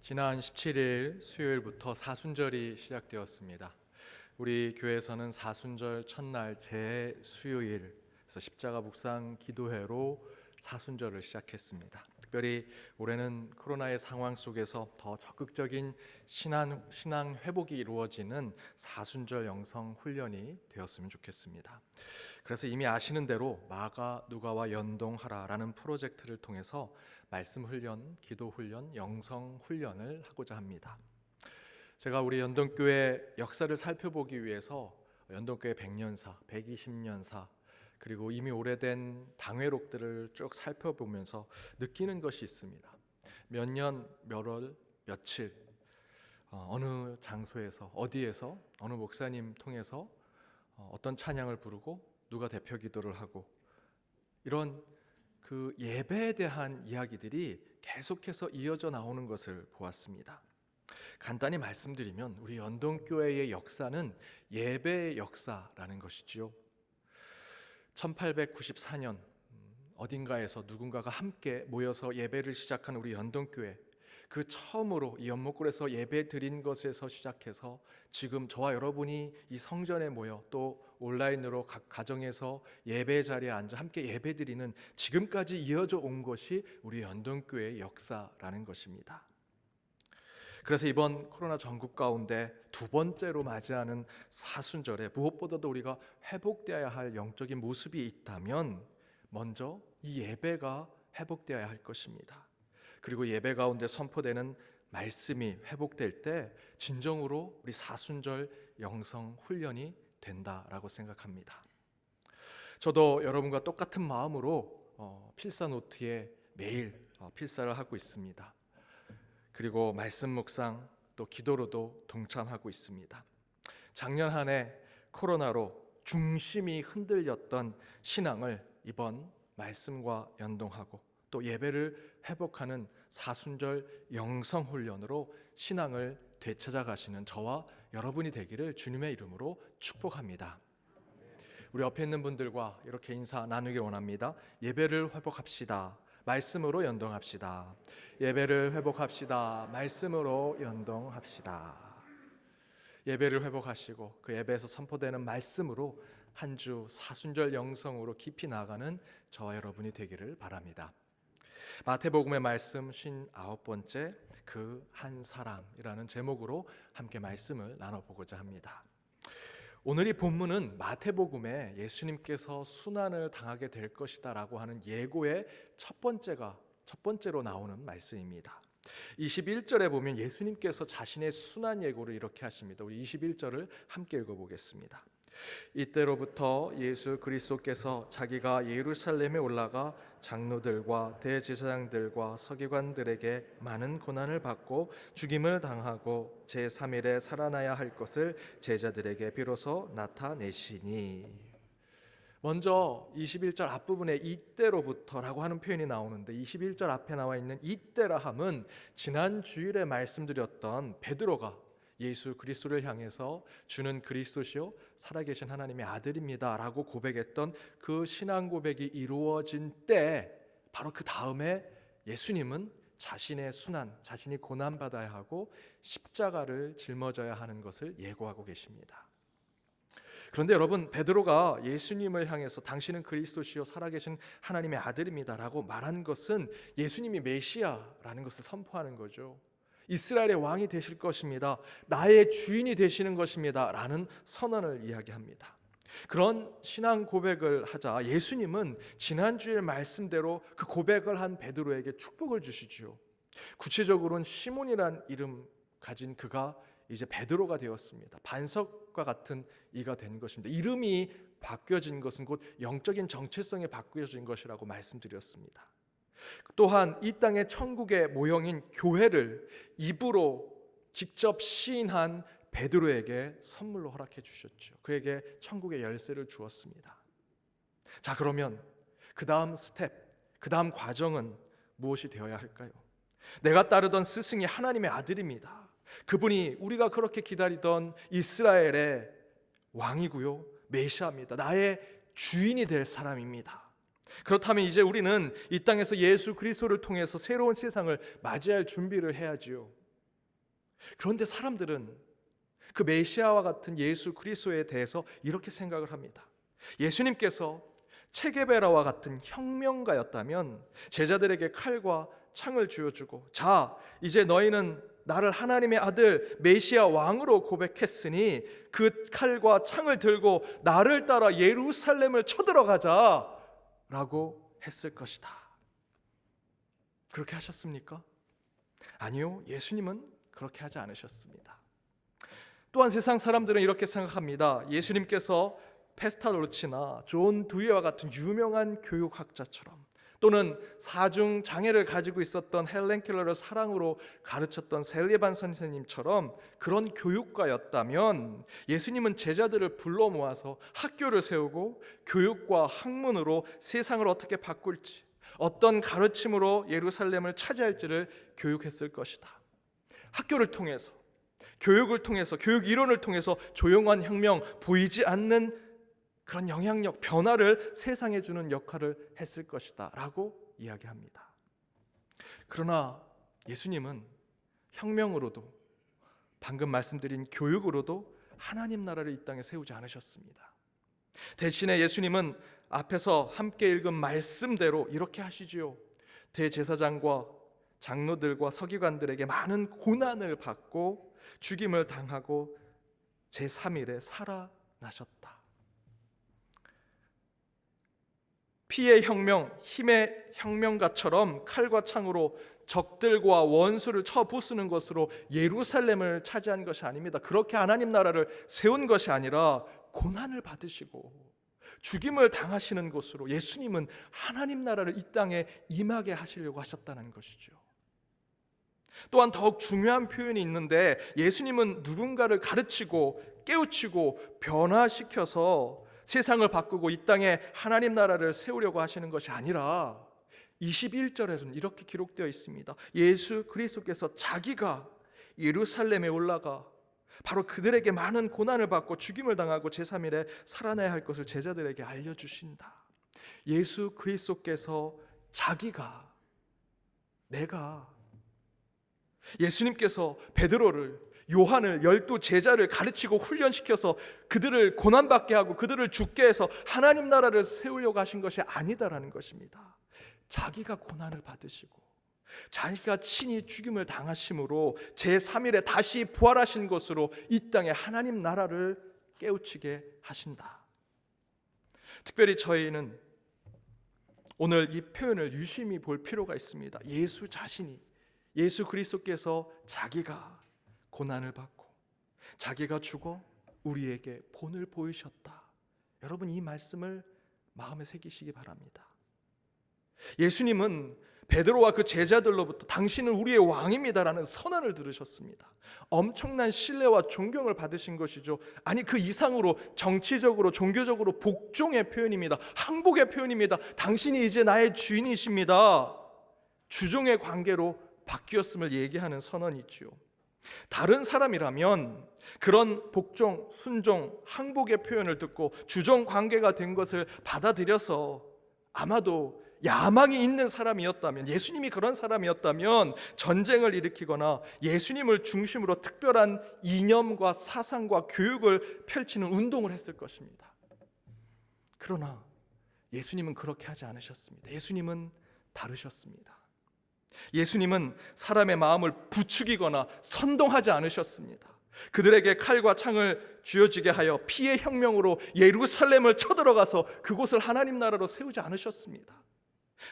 지난 17일 수요일부터 사순절이 시작되었습니다. 우리 교회에서는 사순절 첫날 제수요일 그래서 십자가 묵상 기도회로 사순절을 시작했습니다. 특별히 올해는 코로나의 상황 속에서 더 적극적인 신앙 회복이 이루어지는 사순절 영성 훈련이 되었으면 좋겠습니다. 그래서 이미 아시는 대로 마가 누가와 연동하라라는 프로젝트를 통해서 말씀 훈련, 기도 훈련, 영성 훈련을 하고자 합니다. 제가 우리 연동교회 역사를 살펴보기 위해서 연동교회 100년사, 120년사 그리고 이미 오래된 당회록들을 쭉 살펴보면서 느끼는 것이 있습니다. 몇 년, 몇 월, 며칠 어느 장소에서 어디에서 어느 목사님 통해서 어떤 찬양을 부르고 누가 대표 기도를 하고 이런 그 예배에 대한 이야기들이 계속해서 이어져 나오는 것을 보았습니다. 간단히 말씀드리면 우리 연동교회의 역사는 예배의 역사라는 것이지요. 1894년 어딘가에서 누군가가 함께 모여서 예배를 시작한 우리 연동교회, 그 처음으로 이 연못굴에서 예배 드린 것에서 시작해서 지금 저와 여러분이 이 성전에 모여 또 온라인으로 각 가정에서 예배 자리에 앉아 함께 예배 드리는 지금까지 이어져 온 것이 우리 연동교회의 역사라는 것입니다. 그래서 이번 코로나 전국 가운데 두 번째로 맞이하는 사순절에 무엇보다도 우리가 회복되어야 할 영적인 모습이 있다면 먼저 이 예배가 회복되어야 할 것입니다. 그리고 예배 가운데 선포되는 말씀이 회복될 때 진정으로 우리 사순절 영성 훈련이 된다라고 생각합니다. 저도 여러분과 똑같은 마음으로 필사 노트에 매일 필사를 하고 있습니다. 그리고 말씀 묵상 또 기도로도 동참하고 있습니다. 작년 한 해 코로나로 중심이 흔들렸던 신앙을 이번 말씀과 연동하고 또 예배를 회복하는 사순절 영성훈련으로 신앙을 되찾아가시는 저와 여러분이 되기를 주님의 이름으로 축복합니다. 우리 옆에 있는 분들과 이렇게 인사 나누기 원합니다. 예배를 회복합시다. 말씀으로 연동합시다. 예배를 회복합시다. 말씀으로 연동합시다. 예배를 회복하시고 그 예배에서 선포되는 말씀으로 한 주 사순절 영성으로 깊이 나아가는 저와 여러분이 되기를 바랍니다. 마태복음의 말씀 59번째 그 한 사람이라는 제목으로 함께 말씀을 나눠보고자 합니다. 오늘 이 본문은 마태복음에 예수님께서 순환을 당하게 될 것이다 라고 하는 예고의 첫 번째로 나오는 말씀입니다. 21절에 보면 예수님께서 자신의 순환 예고를 이렇게 하십니다. 우리 21절을 함께 읽어보겠습니다. 이때로부터 예수 그리스도께서 자기가 예루살렘에 올라가 장로들과 대제사장들과 서기관들에게 많은 고난을 받고 죽임을 당하고 제3일에 살아나야 할 것을 제자들에게 비로소 나타내시니. 먼저 21절 앞부분에 이때로부터라고 하는 표현이 나오는데 21절 앞에 나와 있는 이때라 함은 지난 주일에 말씀드렸던 베드로가 예수 그리스도를 향해서 주는 그리스도시요 살아계신 하나님의 아들입니다 라고 고백했던 그 신앙 고백이 이루어진 때 바로 그 다음에 예수님은 자신의 순환, 자신이 고난받아야 하고 십자가를 짊어져야 하는 것을 예고하고 계십니다. 그런데 여러분, 베드로가 예수님을 향해서 당신은 그리스도시요 살아계신 하나님의 아들입니다 라고 말한 것은 예수님이 메시아라는 것을 선포하는 거죠. 이스라엘의 왕이 되실 것입니다. 나의 주인이 되시는 것입니다 라는 선언을 이야기합니다. 그런 신앙 고백을 하자 예수님은 지난주의 말씀대로 그 고백을 한 베드로에게 축복을 주시죠. 구체적으로는 시몬이란 이름 가진 그가 이제 베드로가 되었습니다. 반석과 같은 이가 된 것입니다. 이름이 바뀌어진 것은 곧 영적인 정체성이 바뀌어진 것이라고 말씀드렸습니다. 또한 이 땅의 천국의 모형인 교회를 입으로 직접 시인한 베드로에게 선물로 허락해 주셨죠. 그에게 천국의 열쇠를 주었습니다. 자, 그러면 그 다음 스텝, 그 다음 과정은 무엇이 되어야 할까요? 내가 따르던 스승이 하나님의 아들입니다. 그분이 우리가 그렇게 기다리던 이스라엘의 왕이고요, 메시아입니다. 나의 주인이 될 사람입니다. 그렇다면 이제 우리는 이 땅에서 예수 그리스도를 통해서 새로운 세상을 맞이할 준비를 해야지요. 그런데 사람들은 그 메시아와 같은 예수 그리스도에 대해서 이렇게 생각을 합니다. 예수님께서 체게베라와 같은 혁명가였다면 제자들에게 칼과 창을 쥐어주고, 자, 이제 너희는 나를 하나님의 아들 메시아 왕으로 고백했으니 그 칼과 창을 들고 나를 따라 예루살렘을 쳐들어가자 라고 했을 것이다. 그렇게 하셨습니까? 아니요, 예수님은 그렇게 하지 않으셨습니다. 또한 세상 사람들은 이렇게 생각합니다. 예수님께서 페스탈로치나 존 두이와 같은 유명한 교육학자처럼, 또는 사중 장애를 가지고 있었던 헬렌 켈러를 사랑으로 가르쳤던 셀리반 선생님처럼 그런 교육가였다면 예수님은 제자들을 불러 모아서 학교를 세우고 교육과 학문으로 세상을 어떻게 바꿀지, 어떤 가르침으로 예루살렘을 차지할지를 교육했을 것이다. 학교를 통해서, 교육을 통해서, 교육 이론을 통해서 조용한 혁명, 보이지 않는 그런 영향력, 변화를 세상에 주는 역할을 했을 것이다 라고 이야기합니다. 그러나 예수님은 혁명으로도, 방금 말씀드린 교육으로도 하나님 나라를 이 땅에 세우지 않으셨습니다. 대신에 예수님은 앞에서 함께 읽은 말씀대로 이렇게 하시지요. 대제사장과 장로들과 서기관들에게 많은 고난을 받고 죽임을 당하고 제3일에 살아나셨다. 피의 혁명, 힘의 혁명가처럼 칼과 창으로 적들과 원수를 쳐 부수는 것으로 예루살렘을 차지한 것이 아닙니다. 그렇게 하나님 나라를 세운 것이 아니라 고난을 받으시고 죽임을 당하시는 것으로 예수님은 하나님 나라를 이 땅에 임하게 하시려고 하셨다는 것이죠. 또한 더욱 중요한 표현이 있는데, 예수님은 누군가를 가르치고 깨우치고 변화시켜서 세상을 바꾸고 이 땅에 하나님 나라를 세우려고 하시는 것이 아니라 21절에서는 이렇게 기록되어 있습니다. 예수 그리스도께서 자기가 예루살렘에 올라가 바로 그들에게 많은 고난을 받고 죽임을 당하고 제3일에 살아나야 할 것을 제자들에게 알려주신다. 예수 그리스도께서 자기가, 내가, 예수님께서 베드로를, 요한을, 12 제자를 가르치고 훈련시켜서 그들을 고난받게 하고 그들을 죽게 해서 하나님 나라를 세우려고 하신 것이 아니다라는 것입니다. 자기가 고난을 받으시고 자기가 친히 죽임을 당하심으로 제3일에 다시 부활하신 것으로 이 땅에 하나님 나라를 깨우치게 하신다. 특별히 저희는 오늘 이 표현을 유심히 볼 필요가 있습니다. 예수 자신이, 예수 그리스도께서 자기가 고난을 받고 자기가 죽어 우리에게 본을 보이셨다. 여러분, 이 말씀을 마음에 새기시기 바랍니다. 예수님은 베드로와 그 제자들로부터 당신은 우리의 왕입니다라는 선언을 들으셨습니다. 엄청난 신뢰와 존경을 받으신 것이죠. 아니, 그 이상으로 정치적으로, 종교적으로 복종의 표현입니다. 항복의 표현입니다. 당신이 이제 나의 주인이십니다. 주종의 관계로 바뀌었음을 얘기하는 선언이지요. 다른 사람이라면 그런 복종, 순종, 항복의 표현을 듣고 주종 관계가 된 것을 받아들여서 아마도 야망이 있는 사람이었다면, 예수님이 그런 사람이었다면 전쟁을 일으키거나 예수님을 중심으로 특별한 이념과 사상과 교육을 펼치는 운동을 했을 것입니다. 그러나 예수님은 그렇게 하지 않으셨습니다. 예수님은 다르셨습니다. 예수님은 사람의 마음을 부추기거나 선동하지 않으셨습니다. 그들에게 칼과 창을 쥐어지게 하여 피의 혁명으로 예루살렘을 쳐들어가서 그곳을 하나님 나라로 세우지 않으셨습니다.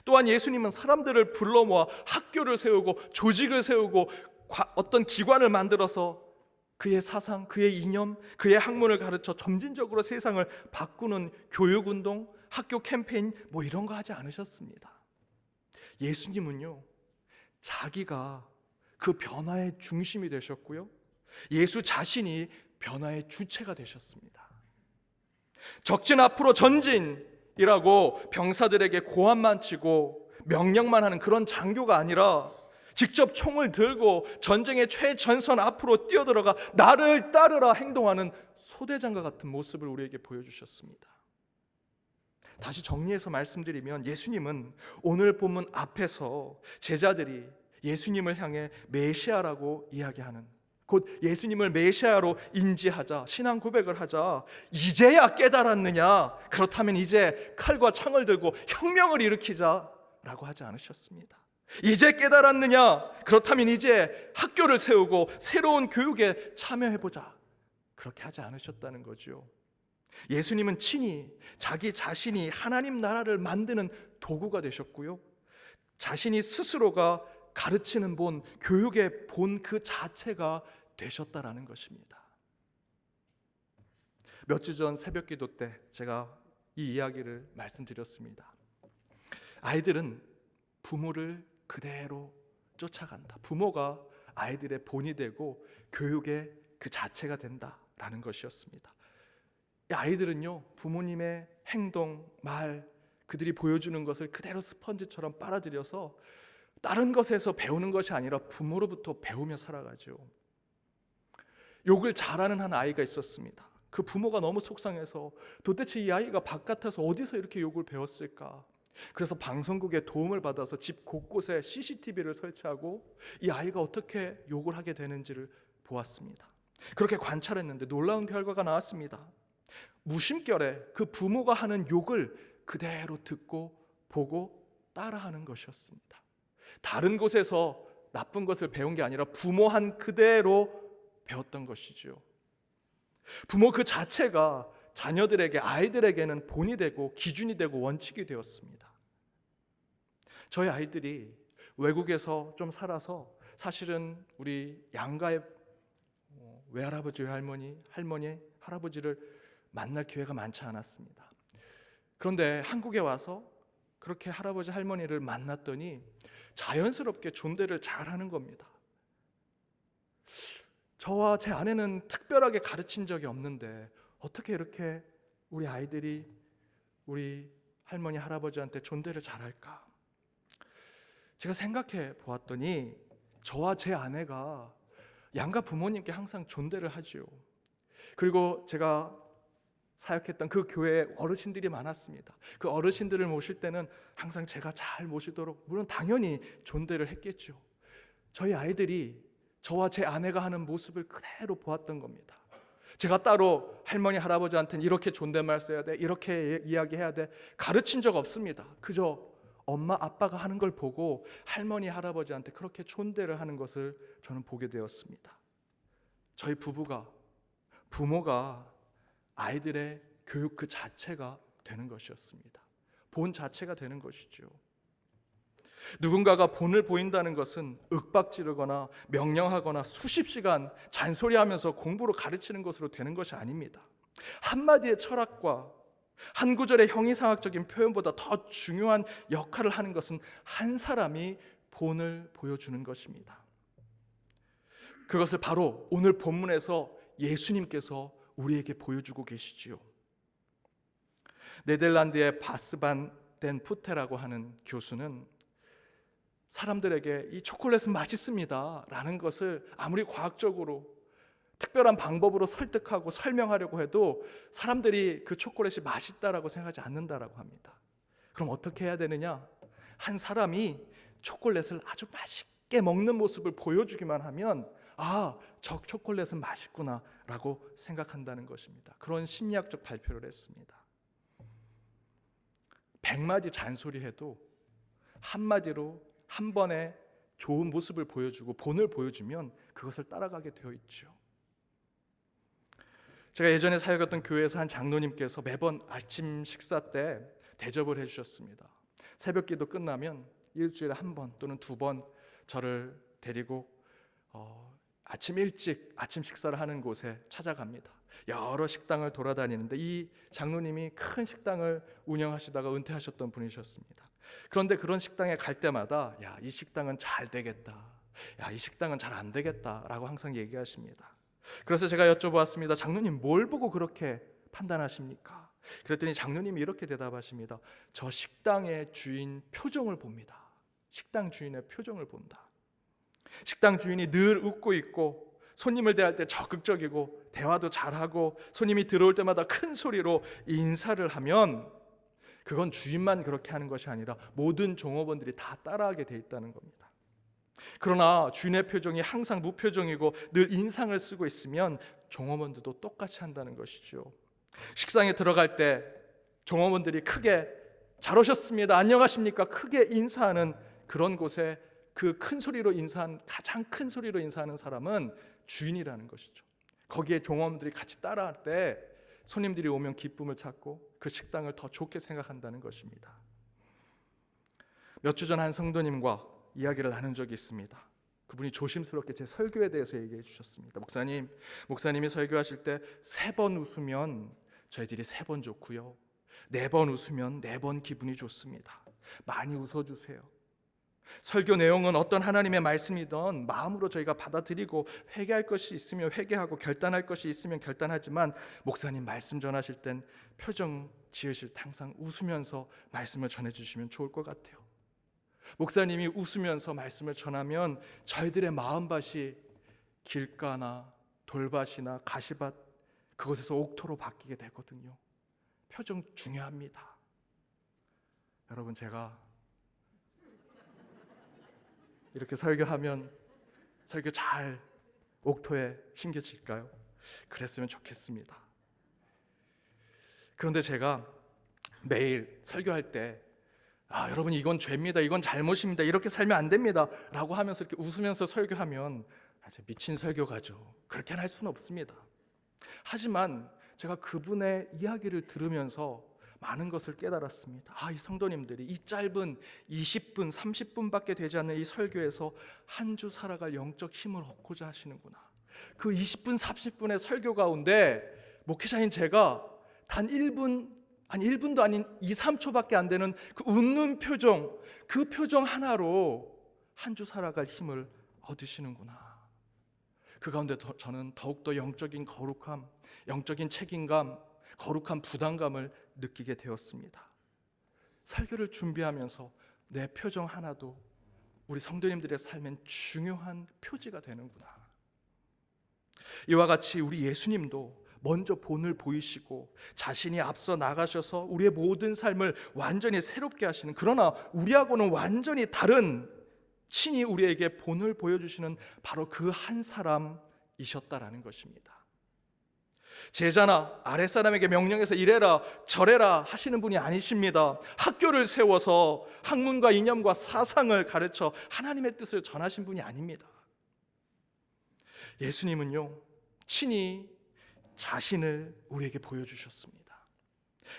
또한 예수님은 사람들을 불러 모아 학교를 세우고 조직을 세우고 어떤 기관을 만들어서 그의 사상, 그의 이념, 그의 학문을 가르쳐 점진적으로 세상을 바꾸는 교육운동, 학교 캠페인 이런 거 하지 않으셨습니다. 예수님은요, 자기가 그 변화의 중심이 되셨고요, 예수 자신이 변화의 주체가 되셨습니다. 적진 앞으로 전진이라고 병사들에게 고함만 치고 명령만 하는 그런 장교가 아니라 직접 총을 들고 전쟁의 최전선 앞으로 뛰어들어가 나를 따르라 행동하는 소대장과 같은 모습을 우리에게 보여주셨습니다. 다시 정리해서 말씀드리면, 예수님은 오늘 본문 앞에서 제자들이 예수님을 향해 메시아라고 이야기하는 곧 예수님을 메시아로 인지하자, 신앙 고백을 하자 이제야 깨달았느냐? 그렇다면 이제 칼과 창을 들고 혁명을 일으키자라고 하지 않으셨습니다. 이제 깨달았느냐? 그렇다면 이제 학교를 세우고 새로운 교육에 참여해보자, 그렇게 하지 않으셨다는 거죠. 예수님은 친히 자기 자신이 하나님 나라를 만드는 도구가 되셨고요, 자신이 스스로가 가르치는 본, 교육의 본 그 자체가 되셨다라는 것입니다. 몇 주 전 새벽기도 때 제가 이 이야기를 말씀드렸습니다. 아이들은 부모를 그대로 쫓아간다. 부모가 아이들의 본이 되고 교육의 그 자체가 된다라는 것이었습니다. 이 아이들은요, 부모님의 행동, 말, 그들이 보여주는 것을 그대로 스펀지처럼 빨아들여서 다른 것에서 배우는 것이 아니라 부모로부터 배우며 살아가죠. 욕을 잘하는 한 아이가 있었습니다. 그 부모가 너무 속상해서 도대체 이 아이가 바깥에서 어디서 이렇게 욕을 배웠을까? 그래서 방송국의 도움을 받아서 집 곳곳에 CCTV를 설치하고 이 아이가 어떻게 욕을 하게 되는지를 보았습니다. 그렇게 관찰했는데 놀라운 결과가 나왔습니다. 무심결에 그 부모가 하는 욕을 그대로 듣고 보고 따라하는 것이었습니다. 다른 곳에서 나쁜 것을 배운 게 아니라 부모 한 그대로 배웠던 것이죠. 부모 그 자체가 자녀들에게, 아이들에게는 본이 되고 기준이 되고 원칙이 되었습니다. 저희 아이들이 외국에서 좀 살아서 사실은 우리 양가의 외할아버지, 외할머니, 할머니, 할아버지를 만날 기회가 많지 않았습니다. 그런데 한국에 와서 그렇게 할아버지, 할머니를 만났더니 자연스럽게 존대를 잘하는 겁니다. 저와 제 아내는 특별하게 가르친 적이 없는데 어떻게 이렇게 우리 아이들이 우리 할머니, 할아버지한테 존대를 잘할까? 제가 생각해 보았더니 저와 제 아내가 양가 부모님께 항상 존대를 하죠. 그리고 제가 사역했던 그 교회에 어르신들이 많았습니다. 그 어르신들을 모실 때는 항상 제가 잘 모시도록, 물론 당연히 존대를 했겠죠. 저희 아이들이 저와 제 아내가 하는 모습을 그대로 보았던 겁니다. 제가 따로 할머니, 할아버지한테는 이렇게 존댓말 써야 돼, 이렇게 이야기해야 돼 가르친 적 없습니다. 그저 엄마, 아빠가 하는 걸 보고 할머니, 할아버지한테 그렇게 존대를 하는 것을 저는 보게 되었습니다. 저희 부모가 아이들의 교육 그 자체가 되는 것이었습니다. 본 자체가 되는 것이죠. 누군가가 본을 보인다는 것은 윽박지르거나 명령하거나 수십 시간 잔소리하면서 공부로 가르치는 것으로 되는 것이 아닙니다. 한마디의 철학과 한 구절의 형이상학적인 표현보다 더 중요한 역할을 하는 것은 한 사람이 본을 보여주는 것입니다. 그것을 바로 오늘 본문에서 예수님께서 우리에게 보여주고 계시지요. 네덜란드의 바스반 덴 푸테라고 하는 교수는 사람들에게 이 초콜릿은 맛있습니다 라는 것을 아무리 과학적으로 특별한 방법으로 설득하고 설명하려고 해도 사람들이 그 초콜릿이 맛있다라고 생각하지 않는다라고 합니다. 그럼 어떻게 해야 되느냐? 한 사람이 초콜릿을 아주 맛있게 먹는 모습을 보여주기만 하면 저 초콜릿은 맛있구나 라고 생각한다는 것입니다. 그런 심리학적 발표를 했습니다. 100마디 잔소리해도 한마디로 한 번에 좋은 모습을 보여주고 본을 보여주면 그것을 따라가게 되어 있죠. 제가 예전에 사역했던 교회에서 한 장로님께서 매번 아침 식사 때 대접을 해주셨습니다. 새벽기도 끝나면 일주일에 한 번 또는 두 번 저를 데리고 아침 일찍 아침 식사를 하는 곳에 찾아갑니다. 여러 식당을 돌아다니는데 이 장로님이 큰 식당을 운영하시다가 은퇴하셨던 분이셨습니다. 그런데 그런 식당에 갈 때마다 이 식당은 잘 되겠다, 이 식당은 잘 안 되겠다라고 항상 얘기하십니다. 그래서 제가 여쭤보았습니다. 장로님, 뭘 보고 그렇게 판단하십니까? 그랬더니 장로님이 이렇게 대답하십니다. 저 식당의 주인 표정을 봅니다. 식당 주인의 표정을 본다. 식당 주인이 늘 웃고 있고 손님을 대할 때 적극적이고 대화도 잘하고 손님이 들어올 때마다 큰 소리로 인사를 하면 그건 주인만 그렇게 하는 것이 아니라 모든 종업원들이 다 따라하게 돼 있다는 겁니다. 그러나 주인의 표정이 항상 무표정이고 늘 인상을 쓰고 있으면 종업원들도 똑같이 한다는 것이죠. 식당에 들어갈 때 종업원들이 크게 잘 오셨습니다, 안녕하십니까 크게 인사하는 그런 곳에 그 큰 소리로 인사한, 가장 큰 소리로 인사하는 사람은 주인이라는 것이죠. 거기에 종업원들이 같이 따라할 때 손님들이 오면 기쁨을 찾고 그 식당을 더 좋게 생각한다는 것입니다. 몇 주 전 한 성도님과 이야기를 나눈 적이 있습니다. 그분이 조심스럽게 제 설교에 대해서 얘기해 주셨습니다. 목사님이 설교하실 때 3번 웃으면 저희들이 3번 좋고요, 4번 웃으면 4번 기분이 좋습니다. 많이 웃어주세요. 설교 내용은 어떤 하나님의 말씀이든 마음으로 저희가 받아들이고 회개할 것이 있으면 회개하고 결단할 것이 있으면 결단하지만 목사님 말씀 전하실 땐 표정 지으실 때 항상 웃으면서 말씀을 전해주시면 좋을 것 같아요. 목사님이 웃으면서 말씀을 전하면 저희들의 마음밭이 길가나 돌밭이나 가시밭 그곳에서 옥토로 바뀌게 되거든요. 표정 중요합니다. 여러분, 제가 이렇게 설교하면 설교 잘 옥토에 심겨질까요? 그랬으면 좋겠습니다. 그런데 제가 매일 설교할 때 여러분 이건 죄입니다, 이건 잘못입니다, 이렇게 살면 안 됩니다 라고 하면서 이렇게 웃으면서 설교하면 아주 미친 설교가죠. 그렇게는 할 수는 없습니다. 하지만 제가 그분의 이야기를 들으면서 많은 것을 깨달았습니다. 이 성도님들이 이 짧은 20분, 30분밖에 되지 않는 이 설교에서 한 주 살아갈 영적 힘을 얻고자 하시는구나. 그 20분, 30분의 설교 가운데 목회자인 제가 단 1분도 아닌 2, 3초밖에 안 되는 그 웃는 표정, 그 표정 하나로 한 주 살아갈 힘을 얻으시는구나. 그 가운데 저는 더욱더 영적인 거룩함, 영적인 책임감, 거룩한 부담감을 느끼게 되었습니다. 설교를 준비하면서 내 표정 하나도 우리 성도님들의 삶엔 중요한 표지가 되는구나. 이와 같이 우리 예수님도 먼저 본을 보이시고 자신이 앞서 나가셔서 우리의 모든 삶을 완전히 새롭게 하시는, 그러나 우리하고는 완전히 다른, 친히 우리에게 본을 보여주시는 바로 그 한 사람이셨다라는 것입니다. 제자나 아랫사람에게 명령해서 이래라 저래라 하시는 분이 아니십니다. 학교를 세워서 학문과 이념과 사상을 가르쳐 하나님의 뜻을 전하신 분이 아닙니다. 예수님은요, 친히 자신을 우리에게 보여주셨습니다.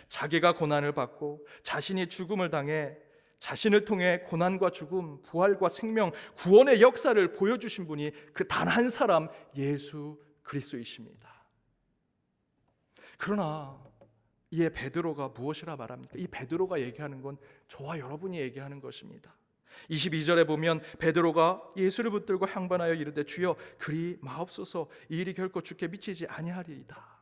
자기가 고난을 받고 자신이 죽음을 당해 자신을 통해 고난과 죽음, 부활과 생명, 구원의 역사를 보여주신 분이 그 단 한 사람 예수 그리스도이십니다. 그러나 이에 베드로가 무엇이라 말합니까? 이 베드로가 얘기하는 건 저와 여러분이 얘기하는 것입니다. 22절에 보면 베드로가 예수를 붙들고 항반하여 이르되 주여 그리 마옵소서, 이 일이 결코 주께 미치지 아니하리이다.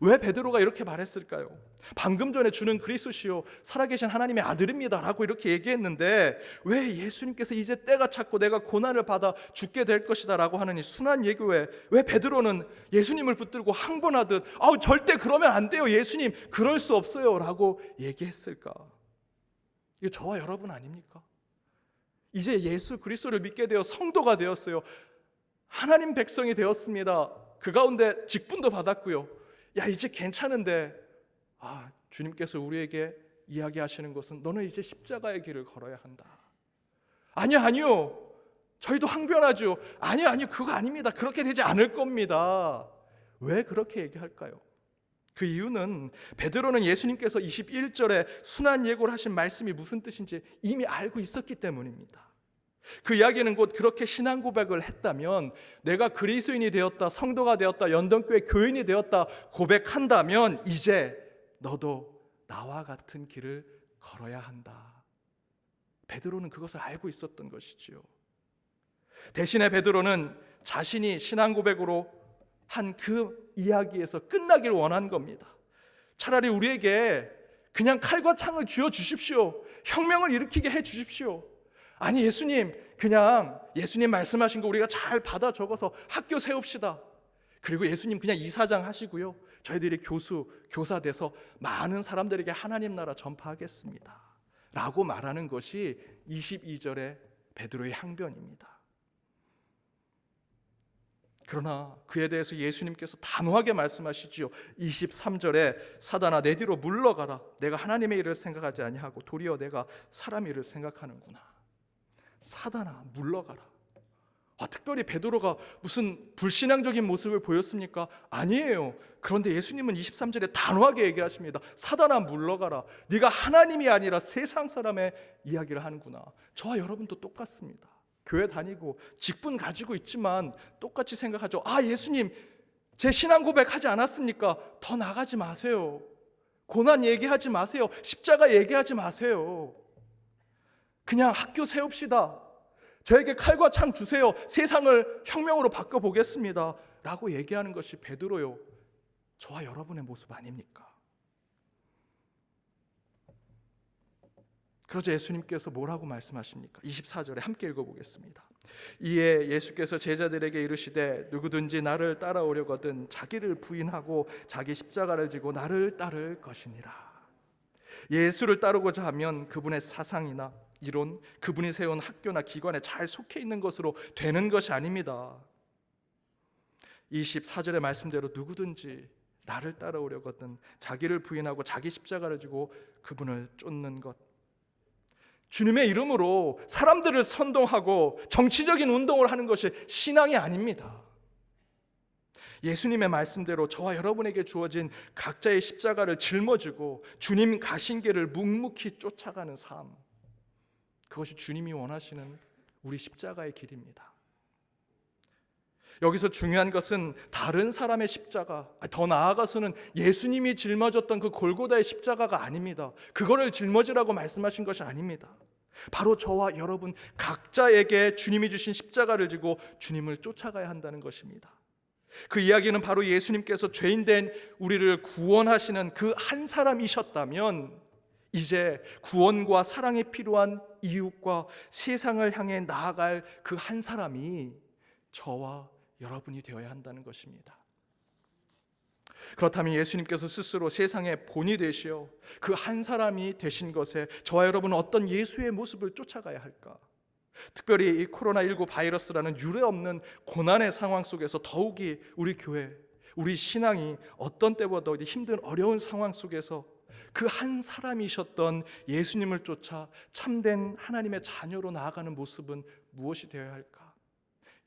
왜 베드로가 이렇게 말했을까요? 방금 전에 주는 그리스도시요 살아계신 하나님의 아들입니다 라고 이렇게 얘기했는데 왜 예수님께서 이제 때가 찼고 내가 고난을 받아 죽게 될 것이다 라고 하는 이 순한 예교에 왜 베드로는 예수님을 붙들고 항변하듯 절대 그러면 안 돼요, 예수님 그럴 수 없어요 라고 얘기했을까? 이거 저와 여러분 아닙니까? 이제 예수 그리스도를 믿게 되어 성도가 되었어요. 하나님 백성이 되었습니다. 그 가운데 직분도 받았고요. 이제 괜찮은데 주님께서 우리에게 이야기하시는 것은 너는 이제 십자가의 길을 걸어야 한다. 아니요 저희도 항변하죠. 아니요 그거 아닙니다. 그렇게 되지 않을 겁니다. 왜 그렇게 얘기할까요? 그 이유는 베드로는 예수님께서 21절에 순한 예고를 하신 말씀이 무슨 뜻인지 이미 알고 있었기 때문입니다. 그 이야기는 곧 그렇게 신앙 고백을 했다면, 내가 그리스도인이 되었다, 성도가 되었다, 연동교회 교인이 되었다 고백한다면 이제 너도 나와 같은 길을 걸어야 한다. 베드로는 그것을 알고 있었던 것이지요. 대신에 베드로는 자신이 신앙 고백으로 한 그 이야기에서 끝나기를 원한 겁니다. 차라리 우리에게 그냥 칼과 창을 쥐어 주십시오. 혁명을 일으키게 해 주십시오. 아니 예수님, 그냥 예수님 말씀하신 거 우리가 잘 받아 적어서 학교 세웁시다. 그리고 예수님 그냥 이사장 하시고요, 저희들이 교사 돼서 많은 사람들에게 하나님 나라 전파하겠습니다 라고 말하는 것이 22절의 베드로의 항변입니다. 그러나 그에 대해서 예수님께서 단호하게 말씀하시지요. 23절에 사단아 내 뒤로 물러가라. 내가 하나님의 일을 생각하지 아니하고 도리어 내가 사람 일을 생각하는구나. 사단아 물러가라. 특별히 베드로가 무슨 불신앙적인 모습을 보였습니까? 아니에요. 그런데 예수님은 23절에 단호하게 얘기하십니다. 사단아 물러가라. 네가 하나님이 아니라 세상 사람의 이야기를 하는구나. 저와 여러분도 똑같습니다. 교회 다니고 직분 가지고 있지만 똑같이 생각하죠. 예수님 제 신앙 고백하지 않았습니까? 더 나가지 마세요. 고난 얘기하지 마세요. 십자가 얘기하지 마세요. 그냥 학교 세웁시다. 저에게 칼과 창 주세요. 세상을 혁명으로 바꿔보겠습니다. 라고 얘기하는 것이 베드로요, 저와 여러분의 모습 아닙니까? 그러자 예수님께서 뭐라고 말씀하십니까? 24절에 함께 읽어보겠습니다. 이에 예수께서 제자들에게 이르시되 누구든지 나를 따라오려거든 자기를 부인하고 자기 십자가를 지고 나를 따를 것이니라. 예수를 따르고자 하면 그분의 사상이나 이론, 그분이 세운 학교나 기관에 잘 속해 있는 것으로 되는 것이 아닙니다. 24절의 말씀대로 누구든지 나를 따라오려거든 자기를 부인하고 자기 십자가를 지고 그분을 쫓는 것. 주님의 이름으로 사람들을 선동하고 정치적인 운동을 하는 것이 신앙이 아닙니다. 예수님의 말씀대로 저와 여러분에게 주어진 각자의 십자가를 짊어지고 주님 가신 길을 묵묵히 쫓아가는 삶, 그것이 주님이 원하시는 우리 십자가의 길입니다. 여기서 중요한 것은 다른 사람의 십자가, 더 나아가서는 예수님이 짊어졌던 그 골고다의 십자가가 아닙니다. 그거를 짊어지라고 말씀하신 것이 아닙니다. 바로 저와 여러분 각자에게 주님이 주신 십자가를 지고 주님을 쫓아가야 한다는 것입니다. 그 이야기는 바로 예수님께서 죄인된 우리를 구원하시는 그 한 사람이셨다면 이제 구원과 사랑이 필요한 이웃과 세상을 향해 나아갈 그 한 사람이 저와 여러분이 되어야 한다는 것입니다. 그렇다면 예수님께서 스스로 세상의 본이 되시어 그 한 사람이 되신 것에 저와 여러분은 어떤 예수의 모습을 쫓아가야 할까? 특별히 이 코로나19 바이러스라는 유례없는 고난의 상황 속에서 더욱이 우리 교회, 우리 신앙이 어떤 때보다 힘든 어려운 상황 속에서 그 한 사람이셨던 예수님을 쫓아 참된 하나님의 자녀로 나아가는 모습은 무엇이 되어야 할까?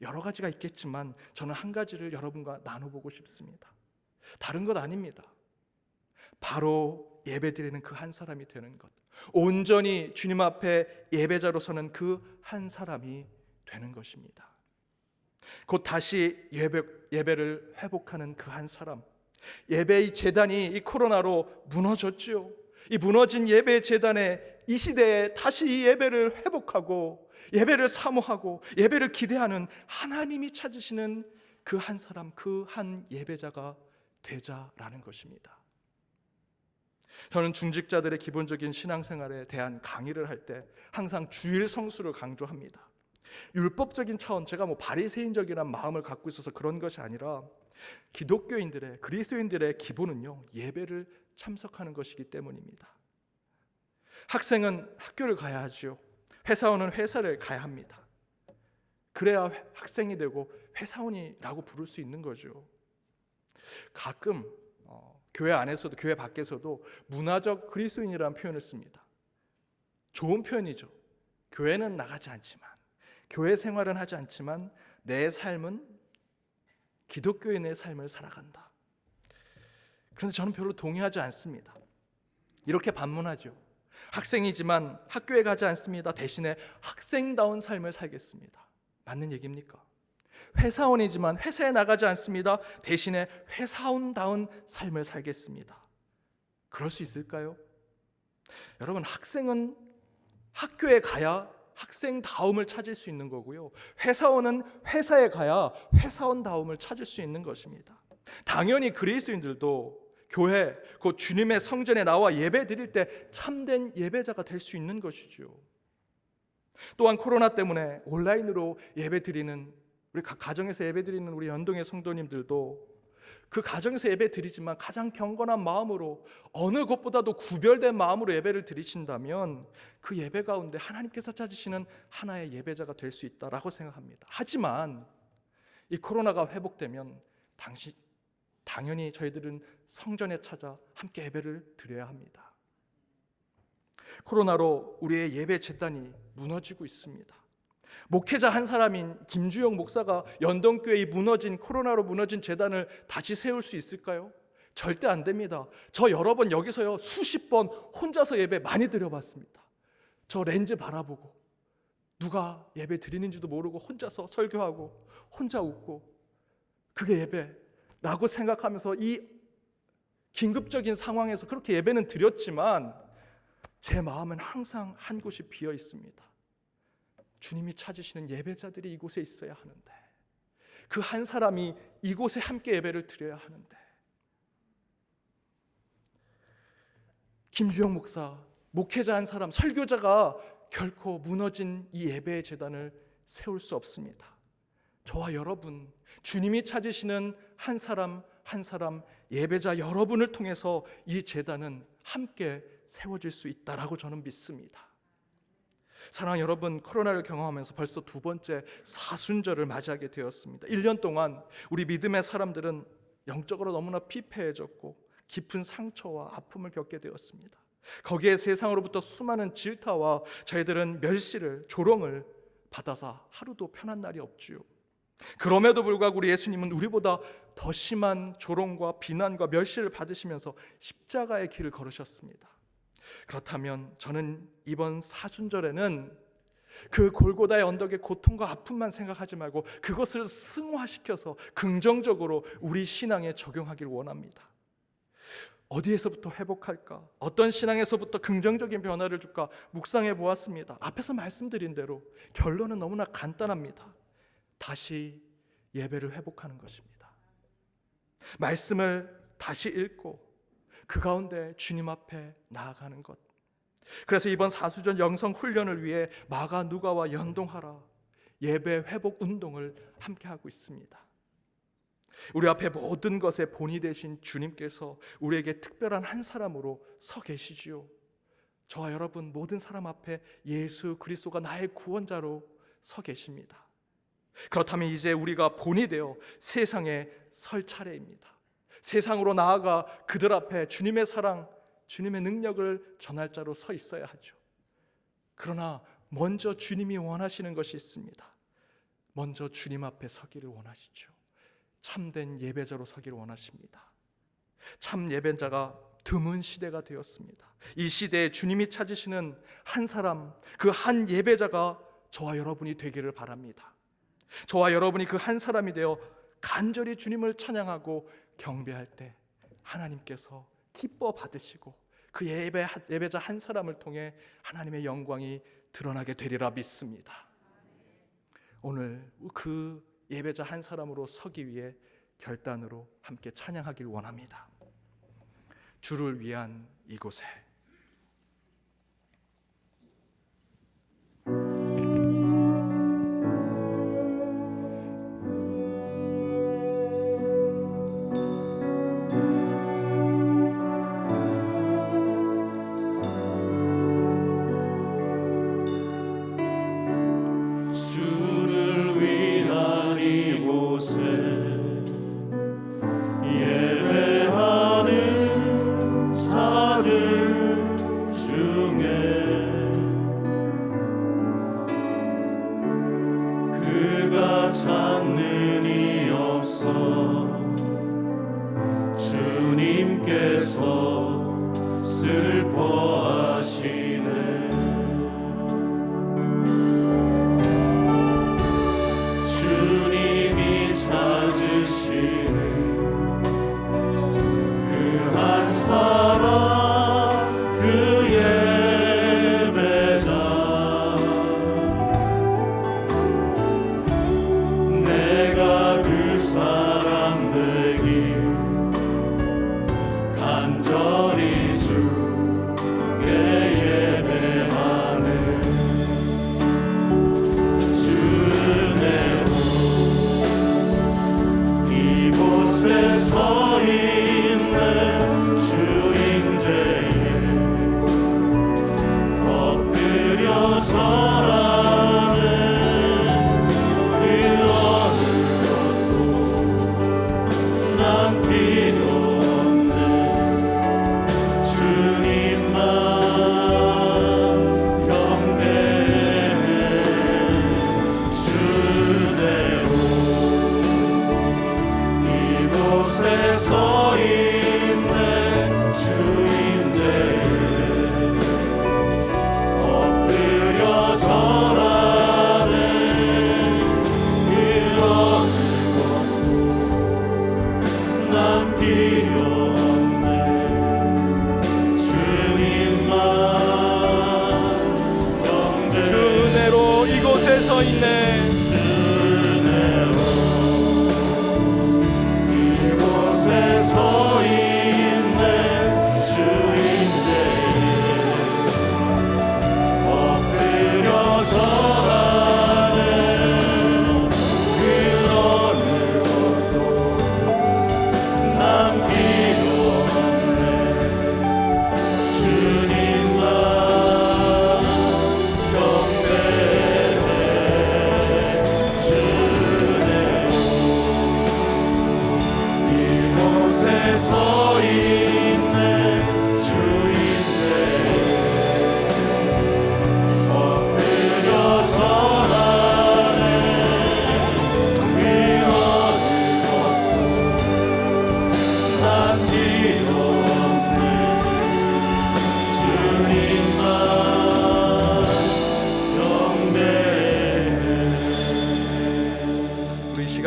여러 가지가 있겠지만 저는 한 가지를 여러분과 나눠보고 싶습니다. 다른 것 아닙니다. 바로 예배드리는 그 한 사람이 되는 것, 온전히 주님 앞에 예배자로 서는 그 한 사람이 되는 것입니다. 곧 다시 예배를 회복하는 그 한 사람. 예배의 제단이 이 코로나로 무너졌지요. 이 무너진 예배 제단에 이 시대에 다시 이 예배를 회복하고 예배를 사모하고 예배를 기대하는 하나님이 찾으시는 그 한 사람, 그 한 예배자가 되자라는 것입니다. 저는 중직자들의 기본적인 신앙생활에 대한 강의를 할 때 항상 주일 성수를 강조합니다. 율법적인 차원, 제가 바리새인적이란 마음을 갖고 있어서 그런 것이 아니라 기독교인들의, 그리스도인들의 기본은요, 예배를 참석하는 것이기 때문입니다. 학생은 학교를 가야 하죠. 회사원은 회사를 가야 합니다. 그래야 학생이 되고 회사원이라고 부를 수 있는 거죠. 가끔 교회 안에서도 교회 밖에서도 문화적 그리스도인이라는 표현을 씁니다. 좋은 표현이죠. 교회는 나가지 않지만, 교회 생활은 하지 않지만 내 삶은 기독교인의 삶을 살아간다. 그런데 저는 별로 동의하지 않습니다. 이렇게 반문하죠. 학생이지만 학교에 가지 않습니다. 대신에 학생다운 삶을 살겠습니다. 맞는 얘기입니까? 회사원이지만 회사에 나가지 않습니다. 대신에 회사원다운 삶을 살겠습니다. 그럴 수 있을까요? 여러분, 학생은 학교에 가야 학생다움을 찾을 수 있는 거고요, 회사원은 회사에 가야 회사원다움을 찾을 수 있는 것입니다. 당연히 그리스도인들도 교회, 곧 주님의 성전에 나와 예배 드릴 때 참된 예배자가 될 수 있는 것이죠. 또한 코로나 때문에 온라인으로 예배 드리는, 우리 각 가정에서 예배 드리는 우리 연동의 성도님들도 그 가정에서 예배 드리지만 가장 경건한 마음으로, 어느 것보다도 구별된 마음으로 예배를 드리신다면 그 예배 가운데 하나님께서 찾으시는 하나의 예배자가 될 수 있다라고 생각합니다. 하지만 이 코로나가 회복되면 당연히 저희들은 성전에 찾아 함께 예배를 드려야 합니다. 코로나로 우리의 예배 제단이 무너지고 있습니다. 목회자 한 사람인 김주영 목사가 연동교회 이 코로나로 무너진 제단을 다시 세울 수 있을까요? 절대 안 됩니다. 저 여러 번 여기서요 수십 번 혼자서 예배 많이 드려봤습니다. 저 렌즈 바라보고 누가 예배 드리는지도 모르고 혼자서 설교하고 혼자 웃고, 그게 예배라고 생각하면서 이 긴급적인 상황에서 그렇게 예배는 드렸지만 제 마음은 항상 한 곳이 비어 있습니다. 주님이 찾으시는 예배자들이 이곳에 있어야 하는데, 그 한 사람이 이곳에 함께 예배를 드려야 하는데, 김주영 목사, 목회자 한 사람, 설교자가 결코 무너진 이 예배의 제단을 세울 수 없습니다. 저와 여러분, 주님이 찾으시는 한 사람 한 사람, 예배자 여러분을 통해서 이 제단은 함께 세워질 수 있다라고 저는 믿습니다. 사랑하는 여러분, 코로나를 경험하면서 벌써 두 번째 사순절을 맞이하게 되었습니다. 1년 동안 우리 믿음의 사람들은 영적으로 너무나 피폐해졌고 깊은 상처와 아픔을 겪게 되었습니다. 거기에 세상으로부터 수많은 질타와 저희들은 멸시를, 조롱을 받아서 하루도 편한 날이 없지요. 그럼에도 불구하고 우리 예수님은 우리보다 더 심한 조롱과 비난과 멸시를 받으시면서 십자가의 길을 걸으셨습니다. 그렇다면 저는 이번 사순절에는 그 골고다의 언덕의 고통과 아픔만 생각하지 말고 그것을 승화시켜서 긍정적으로 우리 신앙에 적용하길 원합니다. 어디에서부터 회복할까? 어떤 신앙에서부터 긍정적인 변화를 줄까? 묵상해 보았습니다. 앞에서 말씀드린 대로 결론은 너무나 간단합니다. 다시 예배를 회복하는 것입니다. 말씀을 다시 읽고 그 가운데 주님 앞에 나아가는 것. 그래서 이번 사수전 영성 훈련을 위해 마가 누가와 연동하라 예배 회복 운동을 함께 하고 있습니다. 우리 앞에 모든 것의 본이 되신 주님께서 우리에게 특별한 한 사람으로 서 계시지요. 저와 여러분 모든 사람 앞에 예수 그리스도가 나의 구원자로 서 계십니다. 그렇다면 이제 우리가 본이 되어 세상에 설 차례입니다. 세상으로 나아가 그들 앞에 주님의 사랑, 주님의 능력을 전할 자로 서 있어야 하죠. 그러나 먼저 주님이 원하시는 것이 있습니다. 먼저 주님 앞에 서기를 원하시죠. 참된 예배자로 서기를 원하십니다. 참 예배자가 드문 시대가 되었습니다. 이 시대에 주님이 찾으시는 한 사람, 그 한 예배자가 저와 여러분이 되기를 바랍니다. 저와 여러분이 그 한 사람이 되어 간절히 주님을 찬양하고 경배할 때 하나님께서 기뻐 받으시고 그 예배자 한 사람을 통해 하나님의 영광이 드러나게 되리라 믿습니다. 오늘 그 예배자 한 사람으로 서기 위해 결단으로 함께 찬양하길 원합니다. 주를 위한 이곳에. 이곳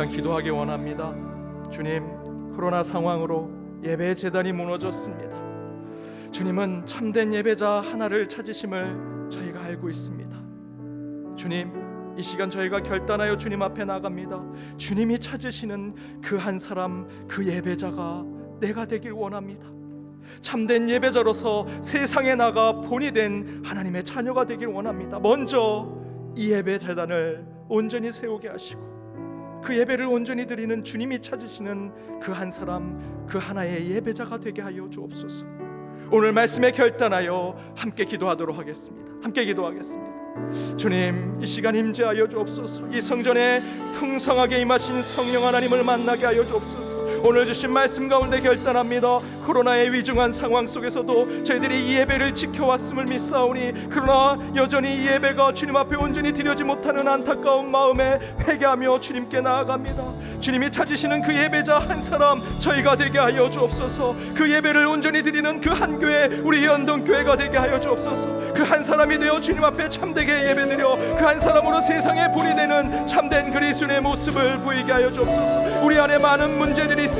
시간 기도하기 원합니다. 주님, 코로나 상황으로 예배 제단이 무너졌습니다. 주님은 참된 예배자 하나를 찾으심을 저희가 알고 있습니다. 주님, 이 시간 저희가 결단하여 주님 앞에 나갑니다. 주님이 찾으시는 그 한 사람, 그 예배자가 내가 되길 원합니다. 참된 예배자로서 세상에 나가 본이 된 하나님의 자녀가 되길 원합니다. 먼저 이 예배 재단을 온전히 세우게 하시고 그 예배를 온전히 드리는 주님이 찾으시는 그 한 사람, 그 하나의 예배자가 되게 하여 주옵소서. 오늘 말씀에 결단하여 함께 기도하도록 하겠습니다. 함께 기도하겠습니다. 주님, 이 시간 임재하여 주옵소서. 이 성전에 풍성하게 임하신 성령 하나님을 만나게 하여 주옵소서. 오늘 주신 말씀 가운데 결단합니다. 코로나의 위중한 상황 속에서도 저희들이 이 예배를 지켜왔음을 믿사오니, 그러나 여전히 이 예배가 주님 앞에 온전히 드려지 못하는 안타까운 마음에 회개하며 주님께 나아갑니다. 주님이 찾으시는 그 예배자 한 사람 저희가 되게 하여 주옵소서. 그 예배를 온전히 드리는 그 한 교회, 우리 연동교회가 되게 하여 주옵소서. 그 한 사람이 되어 주님 앞에 참되게 예배드려 그 한 사람으로 세상에 본이 되는 참된 그리스도의 모습을 보이게 하여 주옵소서. 우리 안에 많은 문제들이 있습니다.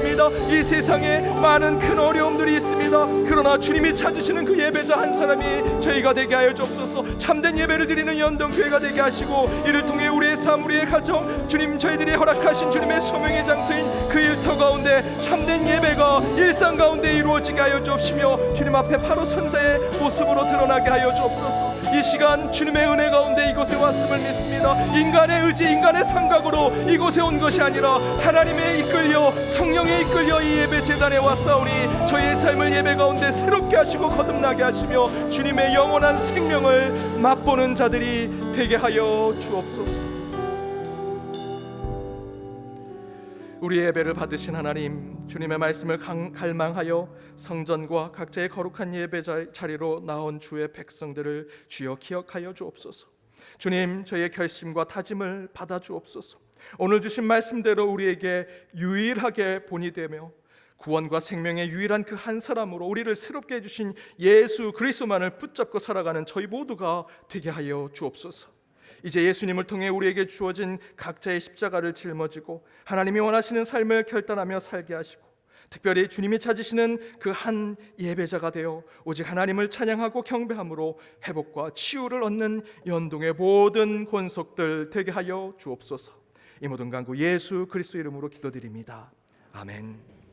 이 세상에 많은 큰 어려움들이 있습니다. 그러나 주님이 찾으시는 그 예배자 한 사람이 저희가 되게 하여 주옵소서. 참된 예배를 드리는 연동교회가 되게 하시고, 이를 통해 우리의 삶, 우리의 가정, 주님 저희들이 허락하신 주님의 소명의 장소인 그 일터 가운데 참된 예배가 일상 가운데 이루어지게 하여 주옵시며, 주님 앞에 바로 선자의 모습으로 드러나게 하여 주옵소서. 이 시간 주님의 은혜 가운데 이곳에 왔음을 믿습니다. 인간의 의지, 인간의 생각으로 이곳에 온 것이 아니라 하나님의 이끌려, 성령의 이끌려 이 예배 제단에 왔사오니, 저희의 삶을 예배 가운데 새롭게 하시고 거듭나게 하시며 주님의 영원한 생명을 맛보는 자들이 되게 하여 주옵소서. 우리 예배를 받으신 하나님, 주님의 말씀을 갈망하여 성전과 각자의 거룩한 예배 자리로 나온 주의 백성들을 주여 기억하여 주옵소서. 주님, 저희의 결심과 다짐을 받아 주옵소서. 오늘 주신 말씀대로 우리에게 유일하게 본이 되며 구원과 생명의 유일한 그 한 사람으로 우리를 새롭게 해주신 예수 그리스도만을 붙잡고 살아가는 저희 모두가 되게 하여 주옵소서. 이제 예수님을 통해 우리에게 주어진 각자의 십자가를 짊어지고 하나님이 원하시는 삶을 결단하며 살게 하시고, 특별히 주님이 찾으시는 그 한 예배자가 되어 오직 하나님을 찬양하고 경배함으로 회복과 치유를 얻는 연동의 모든 권속들 되게 하여 주옵소서. 이 모든 간구 예수 그리스도 이름으로 기도드립니다. 아멘.